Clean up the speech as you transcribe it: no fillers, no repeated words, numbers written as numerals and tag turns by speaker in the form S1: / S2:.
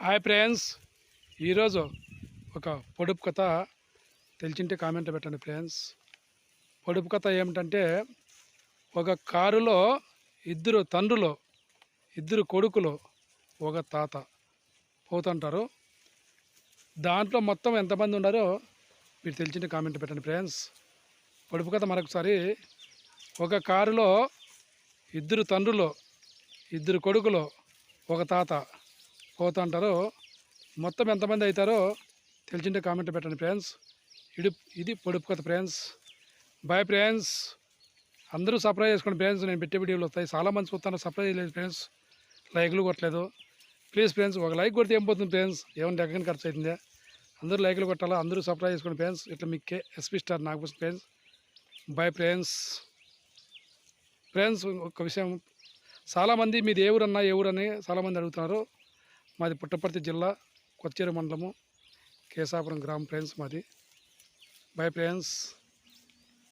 S1: Hi friends, ఈరోజు ఒక పొడుపు కథ తెలిసింటే కామెంట్ పెట్టండి ఫ్రెండ్స్. పొడుపు కథ ఏమిటంటే, ఒక కారులో ఇద్దరు తండ్రులు, ఇద్దరు కొడుకులు, ఒక తాత పోతుంటారు. దాంట్లో మొత్తం ఎంతమంది ఉన్నారో మీరు తెలిసింటే కామెంట్ పెట్టండి ఫ్రెండ్స్. పొడుపు కథ మరొకసారి. ఒక కారులో ఇద్దరు తండ్రులు, ఇద్దరు కొడుకులు, ఒక తాత పోతుంటారు. మొత్తం ఎంతమంది అవుతారో తెలిసింటే కామెంట్ పెట్టండి ఫ్రెండ్స్. ఇది పొడుపు కథ ఫ్రెండ్స్. Bye friends. అందరూ సబ్స్క్రైబ్ చేసుకోండి ఫ్రెండ్స్. నేను పెట్టే వీడియోలు వస్తాయి. చాలామంది చూస్తాను, సబ్స్క్రైబ్ చేయలేదు ఫ్రెండ్స్, లైక్లు కొట్టలేదు. ప్లీజ్ ఫ్రెండ్స్, ఒక లైక్ కొడితే ఏం పోతుంది ఫ్రెండ్స్, ఏమైనా ఎక్కడ ఖర్చు అవుతుందా? అందరూ లైక్లు కొట్టాలా, అందరూ సబ్స్క్రైబ్ చేసుకోండి ఫ్రెండ్స్. ఇట్లా మీకే SP star Nagabhushan friends. Bye friends. Friends, ఒక విషయం, చాలామంది మీది ఏ ఊరన్నా ఏ ఊరని చాలామంది అడుగుతున్నారు. మాది పుట్టపర్తి జిల్లా, కొచ్చేరు మండలము, కేశాపురం గ్రామం ఫ్రెండ్స్ మాది. Bye friends.